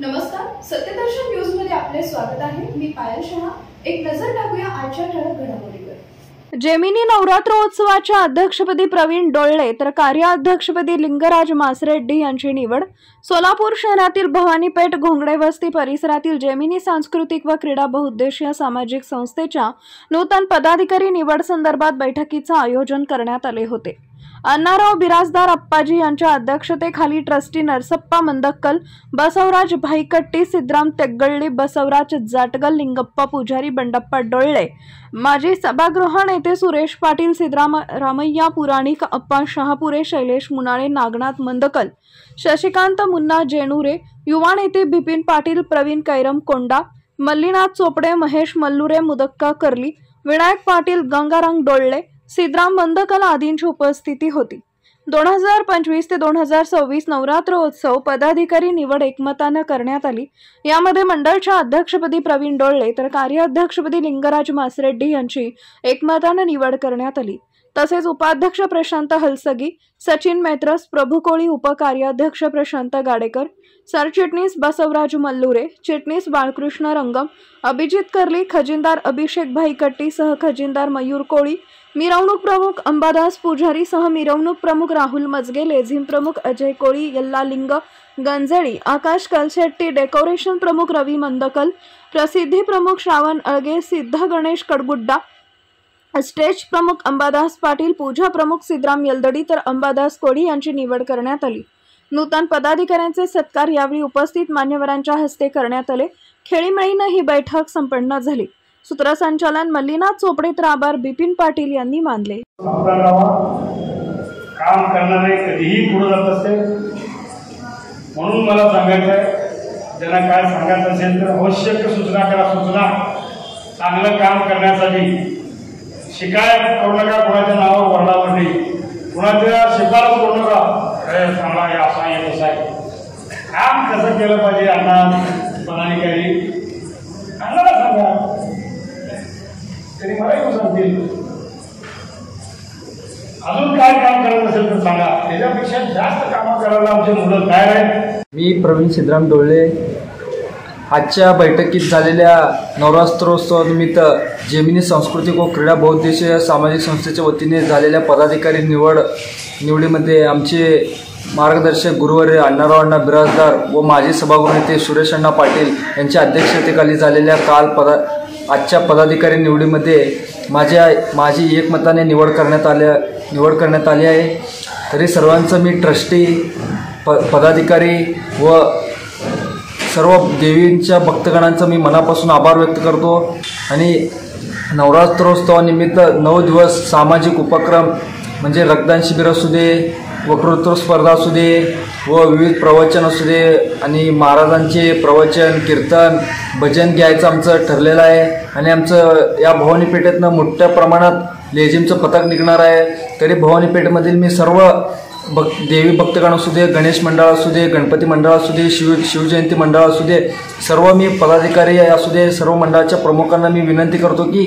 नमस्कार, सत्यदर्शन न्यूज मध्ये आपले स्वागत आहे। मी पायल शहा। एक नजर टाकूया आजच्या ठळक घडामोडीवर। जेमिनी नवरात्रोत्सवाच्या अध्यक्षपदी प्रवीण डोळले तर कार्याध्यक्षपदी लिंगराज मासरेड्डी यांची निवड। सोलापूर शहरातील भवानीपेठ घोंगडे वस्ती परिसरातील जेमिनी सांस्कृतिक व क्रीडा बहुउद्देशीय सामाजिक संस्थेच्या नूतन पदाधिकारी निवड संदर्भात बैठकीचे आयोजन करण्यात आले होते। अण्णाराव बिराजदार अप्पाजी यांच्या अध्यक्षतेखाली ट्रस्टी नरसप्पा मंदक्कल, बसवराज भाईकट्टी, सिद्धराम तेग्गळ्ळी, बसवराज जाटगल, लिंगप्पा पुजारी, बंडप्पा डोळले, माजी सभागृह नेते सुरेश पाटील, सिद्धराम रामय्या पुराणिक, अप्पा शहापुरे, शैलेश मुनाळे, नागनाथ मंदकल, शशिकांत मुन्ना जेणुरे, युवा नेते बिपिन पाटील, प्रवीण कैरम कोंडा, मल्लीनाथ चोपडे, महेश मल्लुरे, मुदक्का कर्ली, विनायक पाटील, गंगाराम डोळले, सिद्धराम मंदकल आदींची उपस्थिती होती। 2025 ते 2026 नवरात्रोत्सव पदाधिकारी निवड एकमताने करण्यात आली। यामध्ये मंडळाच्या अध्यक्षपदी प्रवीण डोळले तर कार्याध्यक्षपदी लिंगराज मासरेड्डी यांची एकमताने निवड करण्यात आली। तसेच उपाध्यक्ष प्रशांत हलसगी, सचिन मैत्रस, प्रभू कोळी, उपकार्याध्यक्ष प्रशांत गाडेकर, सरचिटणीस बसवराज मल्लुरे, चिटणीस बाळकृष्ण रंगम, अभिजित कर्ली, खजिनदार अभिषेक भाईकट्टी, सहखजिनदार मयूर कोळी, मिरवणूक प्रमुख अंबादास पुजारी, सह मिरवणूक प्रमुख राहुल मजगे, लेझिम प्रमुख अजय कोळी, यल्ला लिंग गंजळी, आकाश कलशेट्टी, डेकोरेशन प्रमुख रवी मंदकल, प्रसिद्धी प्रमुख श्रावण अळगे, सिद्ध गणेश कडगुड्डा, स्टेज प्रमुख अंबादास पाटील, पूजा प्रमुख सिद्धराम यलदडी तर अंबादास कोळी यांची निवड करण्यात आली। नूतन पदाधिकाऱ्यांचे सत्कार यावेळी उपस्थित मान्यवरांच्या हस्ते करण्यात आले। खेळीमेळीने ही बैठक संपन्न झाली। सूत्रसंचालन मल्लीनाथ चोपडे तर आभार बिपिन पाटील यांनी मानले। काम करणारे कधीही पुढे जात असते, म्हणून मला सांगायचं आहे, ज्यांना काय सांगायचं असेल तर आवश्यक सूचना करा। सूचना चांगलं काम करण्यासाठी शिकायत करू नका, कोणाच्या नावावर वरडावरडी, कोणाच्या शिफारस करू नका, चांगला आहे असा आहे तसा आहे। काम कसं केलं पाहिजे अण्णा पदाधिकारी अण्णाला सांगा, तरी मला येऊ सांगतील। अजून काय काम करायचं असेल तर सांगा, त्याच्यापेक्षा जास्त कामं करायला आमचे मुलं तयार आहेत। मी प्रवीण सिद्धराम डोळले। आजच्या बैठकीत झालेल्या नवरात्रोत्सवानिमित्त जेमिनी सांस्कृतिक व क्रीडा बहुउद्देशीय सामाजिक संस्थेच्या वतीने झालेल्या पदाधिकारी निवडीमध्ये आमचे मार्गदर्शक गुरुवर्य अण्णा बिराजदार व माजी सभागृह नेते सुरेश अण्णा पाटील यांच्या अध्यक्षतेखाली झालेल्या आजच्या पदाधिकारी निवडीमध्ये माझी एकमताने निवड करण्यात आली आहे। तरी सर्वांचं मी ट्रस्टी पदाधिकारी व सर्व देवींच्या भक्तगणांचा मी मनापासून आभार व्यक्त करतो। आणि नवरात्रोत्सवानिमित्त 9 दिवस सामाजिक उपक्रम म्हणजे रक्तदान शिबिर असू दे, वक्तृत्व स्पर्धा असू दे व विविध प्रवचन असू दे आणि महाराजांचे प्रवचन, कीर्तन, भजन घ्यायचं आमचं ठरलेलं आहे। आणि आमचं या भवानी पेठेतनं मोठ्या प्रमाणात लेझिमचं पथक निघणार आहे। तरी भवानी पेठेमधील मी सर्व देवी भक्तगण असू दे, गणेश मंडळ असू दे, गणपती मंडळ असू दे, शिवजयंती मंडळ असू दे, सर्व मी पदाधिकारी असू दे, सर्व मंडळाच्या प्रमुखांना मी विनंती करतो की